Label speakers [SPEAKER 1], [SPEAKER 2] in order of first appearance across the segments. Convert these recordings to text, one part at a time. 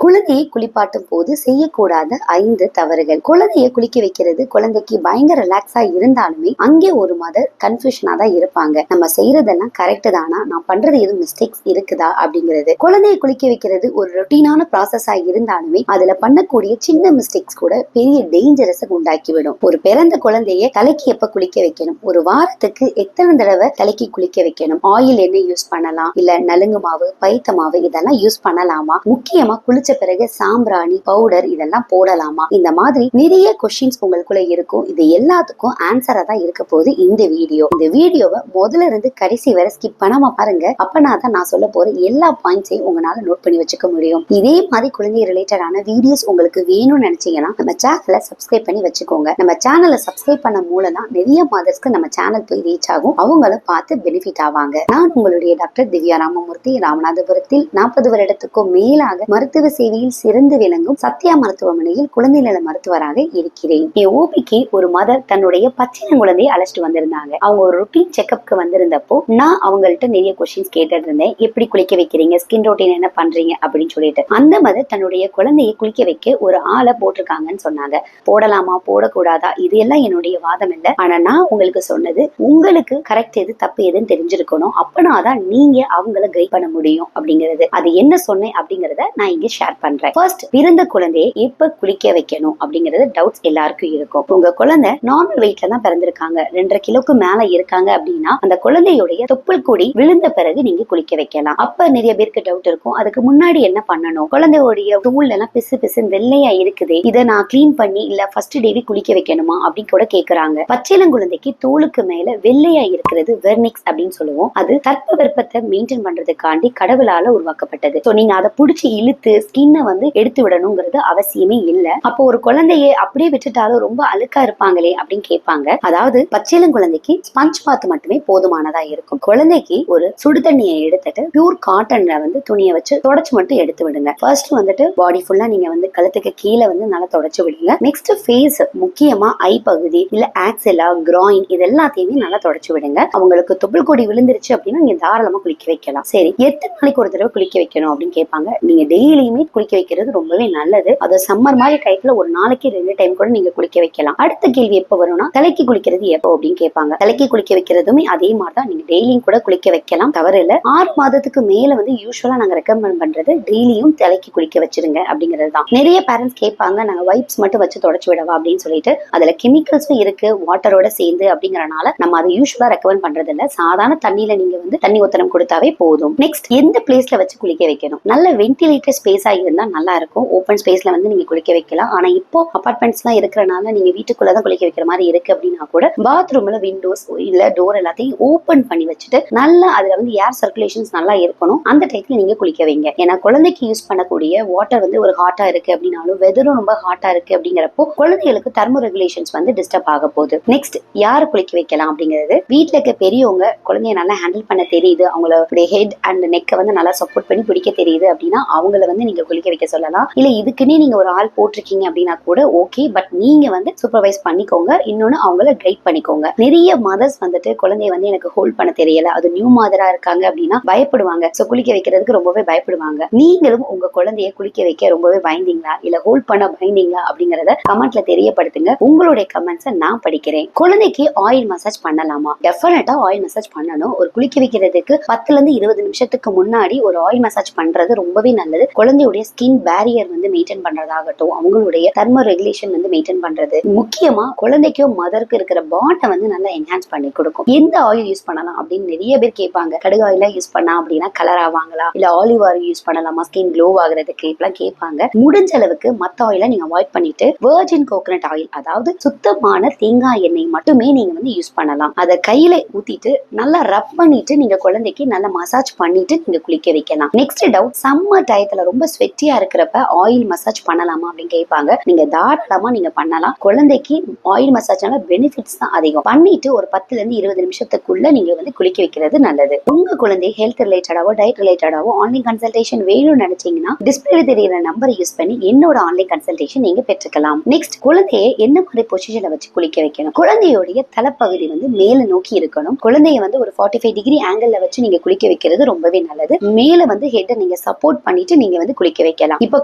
[SPEAKER 1] குழந்தையை குளிப்பாட்டும் போது செய்யக்கூடாத 5 தவறுகள். குழந்தையை குளிக்க வைக்கிறது குழந்தைக்கு பயங்கர ரிலாக்ஸா இருந்தாலுமே அங்கே ஒரு மதர் கன்ஃபியூஷனா தான் இருப்பாங்க. நம்ம செய்யறதெல்லாம் கரெக்ட் தானா, நான் பண்றது எதுவும் மிஸ்டேக்ஸ் இருக்குதா அப்படிங்கிறது. குழந்தையை குளிக்க வைக்கிறது ஒரு ரொட்டீனான ப்ராசஸா இருந்தாலுமே அதுல பண்ணக்கூடிய சின்ன மிஸ்டேக்ஸ் கூட பெரிய டேஞ்சரஸ் உண்டாக்கிவிடும். ஒரு பிறந்த குழந்தைய தலைக்கு எப்ப குளிக்க வைக்கணும், ஒரு வாரத்துக்கு எத்தனை தடவை தலைக்கு குளிக்க வைக்கணும், ஆயில் என்ன யூஸ் பண்ணலாம், இல்ல நலுங்கு மாவு பைத்த மாவு இதெல்லாம் யூஸ் பண்ணலாமா, முக்கியமா குளிச்ச பிறகு சாம்பிராணி பவுடர் இதெல்லாம் போடலாமா, இந்த மாதிரி நிறைய கொஸ்டின்ஸ் உங்களுக்குள்ள இருக்கும். இது எல்லாத்துக்கும் ஆன்சரா தான் இருக்க போகுது இந்த வீடியோ. இந்த வீடியோவை முதல்ல இருந்து கடைசி வரை ஸ்கிப் பண்ணாம பாருங்க. அப்பனாதான் நான் சொல்ல போற எல்லா பாயிண்ட்ஸையும் உங்களால நோட் பண்ணி வச்சுக்க முடியும். இதே மாதிரி குழந்தை ரிலேட்டடான வீடியோஸ் உங்களுக்கு வேணும்னு நினைச்சீங்கன்னா நம்ம சேனலை சப்ஸ்கிரைப் பண்ணி வச்சுக்கோங்க. நம்ம சேனலை சப்ஸ்கிரைப் பண்ண மூலம் தான் நிறைய மதர்ஸ்க்கு நம்ம சேனல் போய் ரீச் ஆகும், அவங்களும் பார்த்து பெனிஃபிட் ஆவாங்க. நான் உங்களுடைய டாக்டர் திவ்யா ராமமூர்த்தி, ராமநாதபுரத்தில் 40 வருடத்துக்கும் மேலாக மருத்துவ சேவையில் சிறந்து விளங்கும் சத்யா மருத்துவமனையில் குழந்தை நல மருத்துவராக இருக்கிறேன். என் ஓபிக்கு ஒரு மதர் தன்னுடைய பச்சிளம் குழந்தையை அழைச்சிட்டு வந்திருந்தாங்க. அவங்க ஒரு ரொட்டீன் செக்அப்க்கு வந்திருந்தப்போ நான் அவங்கள்ட்ட நிறைய கொஸ்டின்ஸ் கேட்டுட்டு இருந்தேன். எப்படி குளிக்க வைக்கிறீங்க, ஸ்கின் ரொட்டீன் என்ன பண்றீங்க அப்படின்னு சொல்லிட்டு. அந்த மதர் தன்னுடைய குழந்தையை குளிக்க வைக்க ஒரு ஆளை போட்டிருக்காங்கன்னு சொன்னாங்க. போடலாமா போடக்கூடாதா இது எல்லாம் என்னுடைய வாதம் இல்லை. ஆனா நான் உங்களுக்கு சொன்னது உங்களுக்கு கரெக்ட் எது தப்பு எதுன்னு தெரிஞ்சிருக்கணும். அப்பனாதான் நீங்க அவங்கள கைட் பண்ண முடியும் அப்படிங்கிறது. அது என்ன சொன்னேன் அப்படிங்கறத நான் இங்க ஷேர் பண்றேன். ஃபர்ஸ்ட், பிறந்த குழந்தையை எப்ப குளிக்க வைக்கணும் அப்படிங்கறது டவுட்ஸ் எல்லாருக்கும் இருக்கும். உங்க குழந்தை நார்மல் வெயிட்ல தான் பிறந்திருக்காங்க, 2.5 கிலோக்கு மேல இருக்காங்க அப்படின்னா அந்த குழந்தையுடைய தொப்புள் கொடி விழுந்த பிறகு நீங்க குளிக்க வைக்கலாம். அப்ப நிறைய பேருக்கு டவுட் இருக்கும், அதுக்கு முன்னாடி என்ன பண்ணணும், குழந்தையோடைய தூள் எல்லாம் பிசு பிசு வெள்ளையா இருக்குது, இதை நான் கிளீன் பண்ணி இல்ல ஃபர்ஸ்ட் டேவே குளிக்க வைக்கணுமா அப்படின்னு கூட கேக்குறாங்க. பச்சிளங்குழந்தைக்கு தோலுக்கு மேல வெள்ளையா இருக்கிறது வெர்னிக்ஸ் அப்படின்னு சொல்லுவோம். அது தட்ப வெப்பத்தை மெயின்டைன் பண்றதுக்காண்டி கடவுளால உருவாக்கப்பட்டது. சோ நீங்க அதை புடிச்சு இழுத்து ஸ்கின்னை வந்து எடுத்து விடணுங்கிறது அவசியமே இல்ல. அப்போ ஒரு குழந்தைய அப்படியே விட்டுட்டாலும் ரொம்ப அழுக்கா இருப்பாங்களே அப்படின்னு கேட்பாங்க. அதாவது பச்சிளம் குழந்தைக்கு ஸ்பஞ்ச் பாத் மட்டுமே போதுமானதா இருக்கும். குழந்தைக்கு ஒரு சுடு தண்ணியை எடுத்துட்டு பியூர் காட்டன்ல வந்து துணியை வச்சு தொடச்சு மட்டும் எடுத்து விடுங்க. ஃபர்ஸ்ட் வந்துட்டு பாடி ஃபுல்லா நீங்க வந்து கழுத்துக்கு கீழே வந்து நல்லா தொடச்சு விடுங்க. நெக்ஸ்ட் ஃபேஸ், முக்கியமா ஐ பகுதி இல்ல ஆக்சிலா கிராயின் இது எல்லாத்தையுமே நல்லா தொடச்சு விடுங்க. அவங்களுக்கு தொப்புள் கொடி விழுந்துருச்சு அப்படின்னா நீங்க தாராளமா குளிக்க வைக்கலாம். சரி, எத்தனை நாளைக்கு ஒரு தடவை குளிக்க வைக்கணும் அப்படின்னு கேட்பாங்க. நீங்க டெய்லியுமே குளிக்க வைக்கிறது ரொம்பவே நல்லது. அது சம்மர் மாதிரி டைப்ல ஒரு நாளைக்கு 2 டைம் கூட நீங்க குளிக்க வைக்கலாம். அடுத்த கேள்வி எப்ப வரும்னா, தலைக்கு குளிக்கிறது எப்போ அப்படின்னு கேட்பாங்க. தலைக்கு குளிக்க வைக்கிறதுமே அதே மாதிரிதான், நீங்க டெய்லியும் கூட குளிக்க வைக்கலாம், தவறு இல்ல. 6 மாதத்துக்கு மேல வந்து யூஸ்வலா நாங்க ரெக்கமெண்ட் பண்றது டெய்லியும் தலைக்கு குளிக்க வச்சிருங்க அப்படிங்கிறது தான். நிறைய பேரண்ட்ஸ் கேட்பாங்க, நாங்க வைப்ஸ் மட்டும் வச்சு தொடச்சு விடவா அப்படின்னு சொல்லிட்டு. அதுல கெமிக்கல்ஸும் இருக்கு வாட்டரோட சேர்ந்து அப்படிங்கறனால நம்ம அதை யூஸ்வலா ரெக்கமெண்ட் பண்றது இல்ல. சாதாரண தண்ணியில நீங்க வந்து தண்ணி ஊத்தனம் கொடுத்தாவே போதும். நெக்ஸ்ட், எந்த பிளேஸ்ல வச்சு குளிக்க வைக்கணும், நல்ல வென்டிலேட்டர் ஸ்பேஸா இருந்தா நல்லா இருக்கும். ஓப்பன் ஸ்பேஸ்ல வந்து நீங்க குளிக்க வைக்கலாம். ஆனா இப்போ அபார்ட்மெண்ட்ஸ் எல்லாம் இருக்கிறனால நீங்க வீட்டுக்குள்ளதான் குளிக்க வைக்கிற மாதிரி இருக்கு அப்படின்னா கூட பாத்ரூம்ல விண்டோஸ் இல்ல டோர் எல்லாத்தையும் ஓபன் பண்ணி வச்சுட்டு நல்லா அதுல வந்து ஏர் சர்க்குலேஷன்ஸ் நல்லா இருக்கணும். அந்த டைப்ல நீங்க குளிக்க வைங்க. ஏன்னா குழந்தைக்கு யூஸ் பண்ணக்கூடிய வாட்டர் வந்து ஒரு ஹாட்டா இருக்கு அப்படின்னாலும் வெதரும் ரொம்ப ஹாட்டா இருக்கு அப்படிங்கிறப்போ குழந்தைகளுக்கு தெர்மோ ரெகுலேஷன்ஸ் வந்து டிஸ்டர்ப் ஆக போகுது. நெக்ஸ்ட், யாரு குளிக்க வைக்கலாம் அப்படிங்கிறது. வீட்டுல இருக்க பெரியவங்க குழந்தைய நல்லா ஹேண்டில் பண்ண தெரியுது, அவங்களோட ஹெட் அண்ட் நெக்கை வந்து நல்லா சப்போர்ட் பண்ணி பிடிக்க தெரியுது அப்படின்னா அவங்கள வந்து நீங்க குளிக்க வைக்க சொல்லலாம். இல்ல இதுக்குன்னே நீங்க ஒரு ஆள் போட்டிருக்கீங்க அப்படின்னா கூட ஓகே, பட் நீங்க வந்து சூப்பர்வைஸ் பண்ணிக்கோங்க. இன்னொன்னு அவங்கள கைட் பண்ணிக்கோங்க. நிறைய மதர்ஸ் வந்துட்டு குழந்தைய வந்து எனக்கு ஹோல்ட் பண்ண தெரியல, அது நியூ மதரா இருக்காங்க அப்படின்னா பயப்படுவாங்க. சோ குளிக்க வைக்கிறதுக்கு ரொம்பவே பயப்படுவாங்க. நீங்களும் உங்க குழந்தைய குளிக்க வைக்க ரொம்பவே பயந்தீங்களா இல்ல ஹோல்ட் பண்ண பயந்தீங்களா அப்படிங்கறத கமெண்ட்ல தெரியப்படுத்துங்க. உங்களுடைய கமெண்ட்ஸை நான் படிக்கிறேன். குழந்தைக்கு ஆயில் மசாஜ் பண்ணலாமா? டெஃபினட்டா ஆயில் மசாஜ் பண்ணணும். ஒரு குளிக்க வைக்கிறதுக்கு 10 இருந்து 20 நிமிஷத்துக்கு முன்னாடி ஒரு ஆயில் மசாஜ் பண்றது ரொம்பவே நல்லது. குழந்தையுடைய ஸ்கின் பேரியர் வந்து மெயின்டைன் பண்றதாகட்டும், அவங்களுடைய தெர்மோ ரெகுலேஷன் வந்து மெயின்டைன் பண்றது, முக்கியமா குழந்தைக்கும் மதருக்கு இருக்கிற பாண்டை வந்து நல்லா என்ஹான்ஸ் பண்ணி கொடுக்கும். எந்த ஆயில் யூஸ் பண்ணலாம் அப்படின்னு நிறைய பேர் கேட்பாங்க. கடுகு ஆயிலா யூஸ் பண்ணா அப்படின்னா கலர் ஆவாங்களா, இல்ல ஆலிவ் ஆயில் யூஸ் பண்ணலாமா ஸ்கின் க்ளோ ஆகுறதுக்கு, இப்பெல்லாம் கேட்பாங்க. முடிஞ்ச அளவுக்கு மத்த ஆயில நீங்க அவாய்ட் பண்ணிட்டு வெர்ஜின் கோகனட் ஆயில், அதாவது சுத்தமான தேங்காய் எண்ணெய் மட்டுமே நீங்க வந்து யூஸ் பண்ணலாம். அதை கையில ஊத்திட்டு நல்லா ரப் பண்ணிட்டு நீங்க குழந்தைக்கு நல்லா மசாஜ் பண்ணிட்டு நீங்க குளிக்க வைக்கலாம். நெக்ஸ்ட் டவுட், சம்மர் டயத்துல ரொம்ப ஸ்வெட்டியா இருக்கிறப்ப ஆயில் மசாஜ் பண்ணலாமா அப்படின்னு கேட்பாங்க. நீங்க தாராளமா நீங்க பண்ணலாம். குழந்தைக்கு ஆயில் மசாஜ்னால பெனிஃபிட்ஸ் தான் அதிகம். பண்ணிட்டு ஒரு 10 இருந்து 20 நிமிஷத்துக்குள்ள நீங்க வந்து குளிக்க வைக்கிறது நல்லது. உங்க குழந்தை ஹெல்த் ரிலேட்டடாவோ டயட் ரிலேட்டடாவோ ஆன்லைன் கன்சல்டேஷன் வேணும்னு நினைச்சீங்கன்னா டிஸ்பிளே தெரியுற நம்பரை யூஸ் பண்ணி என்னோட ஆன்லைன் கன்சல்டேஷன் நீங்க பெற்றுக்கலாம். நெக்ஸ்ட், குழந்தையை என்ன மாதிரி பொசிஷன்ல வச்சு குளிக்க வைக்கணும். குழந்தையோடைய தலைப்பகுதி வந்து மேல நோக்கி இருக்கணும். குழந்தைய வந்து ஒரு 45 டிகிரி ஆங்கிள் வச்சு நீங்க குளிக்க வைக்கிறது ரொம்பவே நல்லது. மேல வந்து ஹெட்டை நீங்க சப்போர்ட் பண்ணிட்டு நீங்க வந்து குளிக்க குளிக்க வைக்கலாம். இப்போ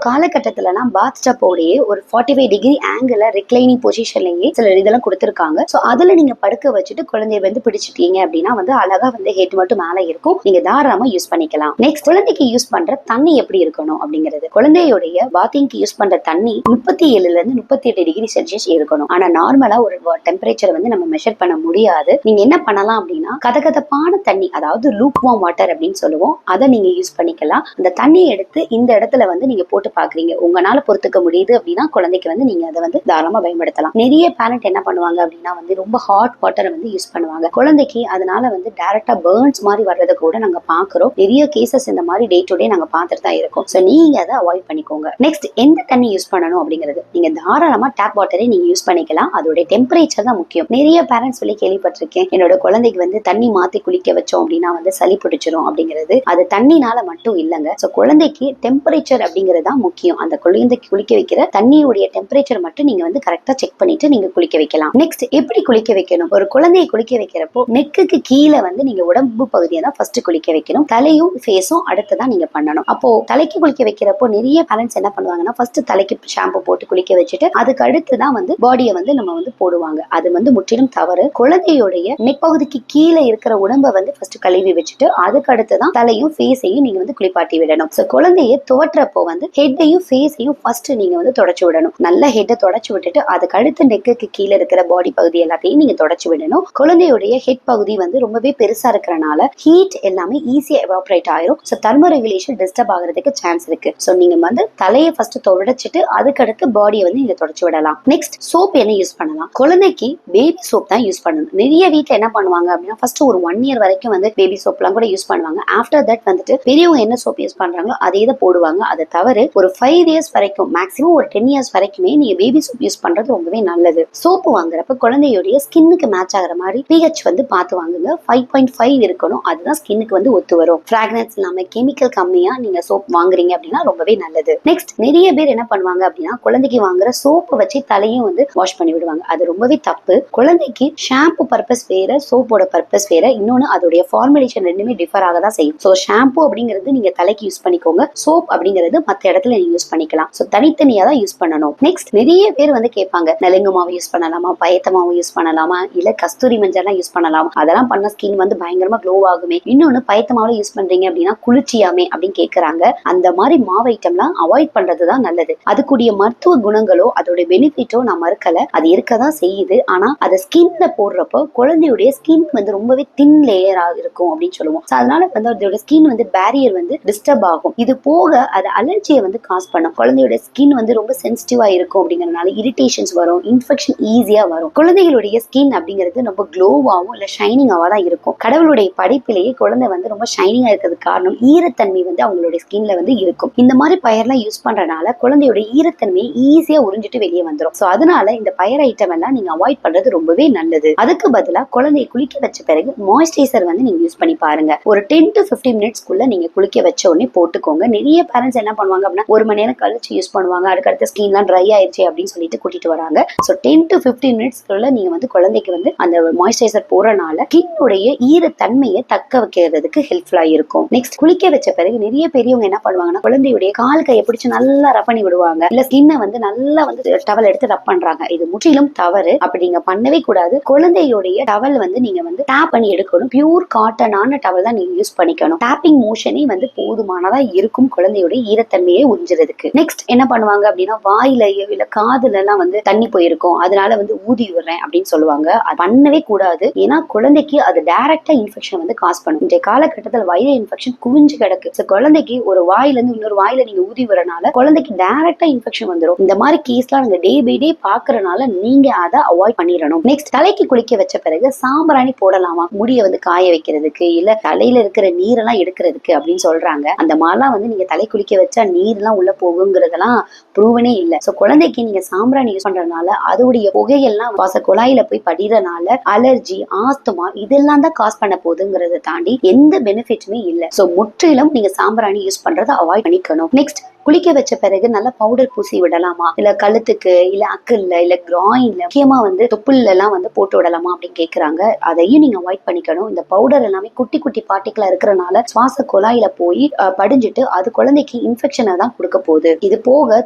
[SPEAKER 1] காலகட்டத்துலலாம் பாத் ஸ்டப்போடையே ஒரு 45 டிகிரி ஆங்கிள் ரிக்ளைனிங் பொசிஷன்லயே சில இதெல்லாம் கொடுத்துருக்காங்க. சோ அதுல நீங்க படுக்க வச்சுட்டு குழந்தைய வந்து பிடிச்சிட்டீங்க அப்படின்னா வந்து அழகா வந்து ஹெட் மட்டும் மேல இருக்கும். நீங்க தாராளமா யூஸ் பண்ணிக்கலாம். நெக்ஸ்ட், குழந்தைக்கு யூஸ் பண்ற தண்ணி எப்படி இருக்கணும் அப்படிங்கிறது. குழந்தையுடைய பாத்திங்க்கு யூஸ் பண்ற தண்ணி 37 ல இருந்து 38 டிகிரி செல்சியஸ் இருக்கணும். ஆனா நார்மலா ஒரு டெம்பரேச்சர் வந்து நம்ம மெஷர் பண்ண முடியாது. நீங்க என்ன பண்ணலாம் அப்படின்னா கதகதப்பான தண்ணி, அதாவது லூக் வார்ம் வாட்டர் அப்படின்னு சொல்லுவோம், அதை நீங்க யூஸ் பண்ணிக்கலாம். அந்த தண்ணியை எடுத்து இந்த இடத்துல வந்து நீங்க போட்டு பாக்குறீங்க, உங்களால பொறுத்துக்க முடியுது அப்படின்னா குழந்தைக்கு வந்து நீங்க அதை வந்து தாராளமா பயன்படுத்தலாம். நிறைய பேரண்ட் என்ன பண்ணுவாங்க அப்படின்னா வந்து ரொம்ப ஹாட் வாட்டரை வந்து யூஸ் பண்ணுவாங்க குழந்தைக்கு. அதனால வந்து டைரக்டா பர்ன்ஸ் மாதிரி வர்றதை கூட நாங்க பாக்குறோம். நிறைய கேசஸ் இந்த மாதிரி டே டு டே நாங்க பார்த்துட்டு தான் இருக்கோம். சோ நீங்க அதை அவாய்ட் பண்ணிக்கோங்க. நெக்ஸ்ட், எந்த தண்ணி யூஸ் பண்ணணும் அப்படிங்கிறது. நீங்க தாராளமா டேப் வாட்டரை நீங்க யூஸ் பண்ணிக்கலாம். அதோட டெம்பரேச்சர் தான் முக்கியம். நிறைய பேரண்ட்ஸ் சொல்லி கேள்விப்பட்டிருக்கேன், என்னோட குழந்தைக்கு வந்து தண்ணி மாத்தி குளிக்க வச்சோம் அப்படின்னா வந்து சளி பிடிச்சிரும் அப்படிங்கிறது. அது தண்ணினால மட்டும் இல்லைங்க. சோ குழந்தைக்கு டெம்பரேச்சர் அப்படிங்கிறது தான் முக்கியம். அந்த குழந்தைக்கு குளிக்க வைக்கிற தண்ணியுடைய டெம்பரேச்சர் மட்டும் நீங்க வந்து கரெக்டா செக் பண்ணிட்டு நீங்க குளிக்க வைக்கலாம். நெக்ஸ்ட், எப்படி குளிக்க வைக்கணும். ஒரு குழந்தையை குளிக்க வைக்கிறப்போ நெக்குக்கு கீழே வந்து நீங்க உடம்பு பகுதியை தான் ஃபர்ஸ்ட் குளிக்க வைக்கணும். தலையும் ஃபேஸும் அடுத்துதான் நீங்க பண்ணணும். அப்போ தலைக்கு குளிக்க வைக்கிறப்போ நிறைய பேரண்ட்ஸ் என்ன பண்ணுவாங்கன்னா ஃபர்ஸ்ட் தலைக்கு ஷாம்பு போட்டு குளிக்க வச்சுட்டு அதுக்கு அடுத்துதான் வந்து பாடியை வந்து நம்ம வந்து போடுவாங்க. அது வந்து முற்றிலும் தவறு. குழந்தையுடைய நெக் பகுதிக்கு கீழே இருக்கிற உடம்பை வந்து ஃபர்ஸ்ட் கழுவி வச்சுட்டு அதுக்கு அடுத்துதான் தலையும் ஃபேஸையும் நீங்க வந்து குளிப்பாட்டி விடணும். சோ குழந்தைய துவட்டுறப்போ வந்து ஹெட்டையும் ஃபேஸையும் ஃபர்ஸ்ட் நீங்க வந்து தொடச்சு விடணும். நல்ல ஹெட்டை தொடச்சு விட்டுட்டு அதுக்கு அடுத்து நெக்குக்கு கீழே இருக்கிற பாடி பகுதி எல்லாத்தையும் நீங்க தொடச்சு விடணும். குழந்தையுடைய ஹெட் பகுதி வந்து ரொம்பவே பெருசா இருக்கிறனால ஹீட் எல்லாமே ஈஸியா எவாபரேட் ஆயிரும். சோ தெர்மோ ரெகுலேஷன் டிஸ்டர்ப் ஆகிறதுக்கு சான்ஸ் இருக்கு. சோ நீங்க வந்து தலையை ஃபர்ஸ்ட் துடைச்சிட்டு அதுக்கு அடுத்து பாடியை வந்து நீங்க தொடச்சு விடலாம். நெக்ஸ்ட், சோப் என்ன யூஸ் பண்ணலாம். குழந்தைக்கு பேபி சோப் தான் யூஸ் பண்ணணும். நிறைய வீட்டுல என்ன பண்ணுவாங்க அப்படின்னா ஃபர்ஸ்ட் ஒரு 1 இயர் வரைக்கும் வந்து பேபி சோப் எல்லாம் கூட யூஸ் பண்ணுவாங்க. ஆஃப்டர் தட் வந்துட்டு பெரியவங்க என்ன சோப் யூஸ் பண்றாங்களோ அதே தான் போடுவாங்க. அதை தவிர ஒரு 5 இயர்ஸ் வரைக்கும், மேக்ஸிமம் ஒரு 10 இயர்ஸ் வரைக்குமே நீங்க பேபி சோப் யூஸ் பண்றது ரொம்பவே நல்லது. சோப்பு வாங்குறப்ப குழந்தையுடைய ஸ்கின்னுக்கு மேட்ச் ஆகிற மாதிரி pH வந்து பார்த்து வாங்குங்க. 5.5 இருக்கணும். அதுதான் ஸ்கின்னுக்கு வந்து ஒத்து வரும். ஃப்ராக்ரன்ஸ் இல்லாம கெமிக்கல் கம்மியா நீங்க சோப் வாங்குறீங்க அப்படின்னா ரொம்பவே நல்லது. நெக்ஸ்ட், நிறைய பேர் என்ன பண்ணுவாங்க அப்படின்னா குழந்தைக்கு வாங்குற சோப்பை வச்சு தலையும் வந்து வாஷ் பண்ணி விடுவாங்க. அது ரொம்பவே தப்பு. குழந்தைக்கு ஷாம்பு பர்பஸ் வேற, சோப்போட பர்பஸ் வேற. இன்னொன்னு அதோடைய ஃபார்முலேஷன் ரெண்டுமே டிஃபர் ஆக தான் செய்யும். சோ ஷாம்பு அப்படிங்கிறது நீங்க தலைக்கு யூஸ் பண்ணிக்கோங்க. சோப் அப்படிங்கிறது மற்ற இடத்துல நீங்க யூஸ் பண்ணிக்கலாம். சோ தனித்தனியா தான் யூஸ் பண்ணணும். நெக்ஸ்ட், நிறைய பேர் வந்து கேட்பாங்க, நலுங்கு மாவு யூஸ் பண்ணலாமா, பயத்த மாவு யூஸ் பண்ணலாமா, இல்ல கஸ்தூரி மஞ்சள் யூஸ் பண்ணலாமா, அதெல்லாம் பண்ண ஸ்கின் வந்து பயங்கரமா க்ளோ ஆகுமே, இன்னொன்னு பயத்த மாவுல யூஸ் பண்றீங்க அப்படின்னா குளிர்ச்சியாமே அப்படின்னு கேட்கறாங்க. அந்த மாதிரி மாவு ஐட்டம்லாம் அவாய்ட் பண்றதுதான் நல்லது. அதுக்குரிய மருத்துவ குணங்களோ அதோட பெனிஃபிட்டோ நான் மறுக்கல, அது இருக்கதான் செய்யுது. ஆனா அதை ஸ்கின்ல போடுறப்போ குழந்தையுடைய ஸ்கின் வந்து ரொம்பவே தின் லேயரா இருக்கும் அப்படின்னு சொல்லுவோம். அதனால வந்து அதோட ஸ்கின் வந்து பேரியர் வந்து டிஸ்டர்ப் ஆகும். இது போக அது அலர்ஜியை வந்து காஸ் பண்ணும். குழந்தையோட ஸ்கின் வந்து ரொம்ப சென்சிட்டிவா இருக்கும் அப்படிங்கறதுனால இரிட்டேஷன்ஸ் வரும், இன்ஃபெக்ஷன் ஈஸியா வரும். குழந்தைகளுடைய ஸ்கின் அப்படிங்கிறது ரொம்ப க்ளோவாவும் இல்ல ஷைனிங்காவா தான் இருக்கும். கடவுளுடைய படைப்பிலேயே குழந்தை வந்து ரொம்ப ஷைனிங்கா இருக்கிறதுக்கு காரணம் ஈரத்தன்மை வந்து அவங்களுடைய ஸ்கின்ல வந்து இருக்கும். இந்த மாதிரி பயர்லாம் யூஸ் பண்றதுனால குழந்தையோட ஈரத்தன்மையை ஈஸியா உறிஞ்சிட்டு வெளியே வந்துடும். சோ அதனால இந்த பயர் ஐட்டம் எல்லாம் நீங்க அவாய்ட் பண்றது ரொம்பவே நல்லது. அதுக்கு பதிலா குழந்தையை குளிக்க வச்ச பிறகு மாய்ஸ்சரைசர் வந்து நீங்க யூஸ் பண்ணி பாருங்க. ஒரு 10 to 15 மினிட்ஸ்க்குள்ள நீங்க குளிக்க வச்ச உடனே போட்டுக்கோங்க. நிறைய பேரண்ட்ஸ் என்ன பண்ணுவாங்க அப்படின்னா 1 மணி நேரம் கழிச்சு யூஸ் பண்ணுவாங்க, அதுக்கடுத்த ஸ்கின்லாம் ட்ரை ஆயிடுச்சு அப்படின்னு சொல்லிட்டு கூட்டிட்டு வராங்க. சோ 10 to 15 மினிட்ஸ்க்குள்ள நீங்க வந்து குழந்தைக்கு வந்து அந்த மாய்ஸ்சரைசர் போறனால ஸ்கின்னுடைய ஈரத்தன்மையை தக்க வைக்கிறதுக்கு ஹெல்ப்ஃபுல்லா இருக்கும். நெக்ஸ்ட், குளிக்க வச்ச பிறகு நிறைய பெரியவங்க என்ன பண்ணுவாங்கன்னா குழந்தையுடைய கால் கையை பிடிச்சு நல்லா ரப் பண்ணி விடுவாங்க, இல்ல ஸ்கின்னை வந்து நல்லா வந்து டவல் எடுத்து ரப் பண்றாங்க. இது முற்றிலும் தவறு. அப்படி நீங்க பண்ணவே கூடாது. குழந்தையுடைய டவல் வந்து நீங்க வந்து டேப் பண்ணி எடுக்கணும். பியூர் காட்டனான டவல் தான் நீங்க யூஸ் பண்ணிக்கணும். டேப்பிங் மோஷனே வந்து போதுமானதா இருக்கும் குழந்தையுடைய ஈரத்தன்மையை உறிஞ்சுறதுக்கு. நெக்ஸ்ட் என்ன பண்ணுவாங்க அப்படின்னா வாயிலையோ இல்ல காதுல எல்லாம் வந்து தண்ணி போயிருக்கும், அதனால வந்து ஊதி விடுறேன் அப்படின்னு சொல்லுவாங்க. அது பண்ணவே கூடாது. ஏன்னா குழந்தைக்கு அது டைரக்டா இன்ஃபெக்ஷன் வந்து காஸ் பண்ணும். இந்த காலகட்டத்தில் வைரல் இன்ஃபெக்ஷன் குவிஞ்சு கிடக்கு. குழந்தைக்கு ஒரு வாயில இருந்து இன்னொரு வாயில நீங்க ஊதி வரனால குழந்தைக்கு டைரக்டா இன்ஃபெக்ஷன் வந்துடும். இந்த மாதிரி கேஸ்லாம் நீங்க டே பை டே பாக்குறதுனால நீங்க அதை அவாய்ட் பண்ணிடணும். நெக்ஸ்ட், தலைக்கு குளிக்க வச்ச பிறகு சாம்பிராணி போடலாமா முடிய வந்து காய வைக்கிறதுக்கு, இல்ல தலையில இருக்கிற நீரெல்லாம் எடுக்கிறதுக்கு அப்படின்னு சொல்றாங்க. அந்த மாதிரிலாம் வந்து நீங்க தலை குளிக்க வச்சா நீர்லாம் உள்ள போகுங்கிறதெல்லாம் ப்ரூவனே இல்லை. சோ குழந்தைக்கு நீங்க சாம்பிராணி யூஸ் பண்றதுனால அதோடைய புகையெல்லாம் வாச குழாயில போய் படிறனால அலர்ஜி, ஆஸ்துமா இதெல்லாம் தான் காஸ் பண்ண போகுதுங்கிறத தாண்டி எந்த பெனிஃபிட்டுமே இல்லை. சோ முற்றிலும் நீங்க சாம்பிராணி யூஸ் பண்றதை அவாய்ட் பண்ணிக்கணும். நெக்ஸ்ட், குளிக்க வச்ச பிறகு நல்லா பவுடர் பூசி விடலாமா, இல்ல கழுத்துக்கு, இல்ல அக்கல்ல, இல்ல கிராயின்ல, முக்கியமா தொப்புள்ள எல்லாம் போட்டு விடலாமா அப்படின்னு கேக்குறாங்க. அதையும் நீங்க அவாய்ட் பண்ணிக்கணும். இந்த பவுடர் எல்லாமே குட்டி குட்டி பார்ட்டிகளா இருக்கிறனால சுவாச குழாயில போய் படிஞ்சிட்டு அது குழந்தைக்கு இன்ஃபெக்ஷனை தான் கொடுக்க போகுது. இது போக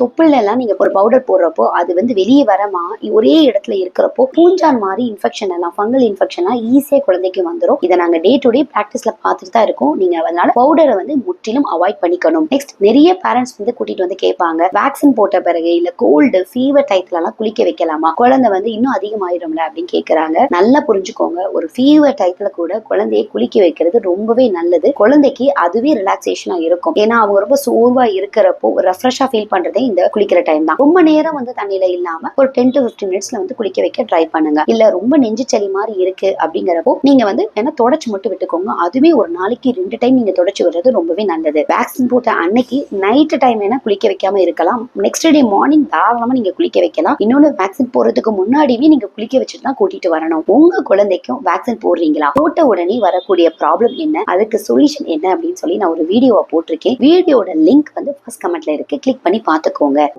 [SPEAKER 1] தொப்புள்ள எல்லாம் நீங்க ஒரு பவுடர் போடுறப்போ அது வெளியே வரமா ஒரே இடத்துல இருக்கிறப்போ பூஞ்சான் மாதிரி இன்ஃபெக்ஷன் எல்லாம், ஃபங்கல் இன்ஃபெக்ஷன் எல்லாம் ஈஸியா குழந்தைக்கு வந்துடும். இதை நாங்க டே டு டே பிராக்டிஸ்ல பார்த்துட்டு தான் இருக்கோம். நீங்க அதனால பவுடரை முற்றிலும் அவாய்ட் பண்ணிக்கணும். நெக்ஸ்ட், நிறைய பேரண்ட்ஸ் கூட்டிட்டு கேட்பாங்க, வேக்சின் போட்ட பிறகு இல்ல கோல்டு ஃபீவர் டைத்துல எல்லாம் குளிக்க வைக்கலாமா, குழந்தை இன்னும் அதிகமாயிரும்ல அப்படின்னு கேக்குறாங்க. நல்லா புரிஞ்சுக்கோங்க, ஒரு ஃபீவர் டைத்துல கூட குழந்தையை குளிக்க வைக்கிறது ரொம்பவே நல்லது. குழந்தைக்கு அதுவே ரிலாக்ஸேஷனா இருக்கும். ஏன்னா அவங்க ரொம்ப சோர்வா இருக்கிறப்போ ரெஃப்ரெஷ்ஷா ஃபீல் பண்றதே இந்த குளிக்கிற டைம் தான். ரொம்ப நேரம் தண்ணியில இல்லாம ஒரு 10 to 15 மினிட்ஸ்ல குளிக்க வைக்க ட்ரை பண்ணுங்க. இல்ல ரொம்ப நெஞ்சு சளி மாதிரி இருக்கு அப்படிங்கிறப்போ நீங்க வேணா தொடச்சு மட்டும் விட்டுக்கோங்க. அதுவே ஒரு நாளைக்கு 2 டைம் நீங்க தொடச்சு விடுறது ரொம்பவே நல்லது. வேக்சின் போட்ட அன்னைக்கு நைட் டைம் வேணா குளிக்க வைக்காம இருக்கலாம். நெக்ஸ்ட் டே மார்னிங் தாராளமா நீங்க குளிக்க வைக்கலாம். இன்னொன்னு, வேக்சின் போறதுக்கு முன்னாடியே நீங்க குளிக்க வச்சுட்டு தான் கூட்டிட்டு வரணும். உங்க குழந்தைக்கும் வேக்சின் போடுறீங்களா, போட்ட உடனே வரக்கூடிய ப்ராப்ளம் என்ன, அதுக்கு சொல்யூஷன் என்ன அப்படின்னு சொல்லி நான் ஒரு வீடியோவை போட்டிருக்கேன். வீடியோட லிங்க் ஃபர்ஸ்ட் கமெண்ட்ல இருக்கு, கிளிக் பண்ணி பாத்துக்கோங்க.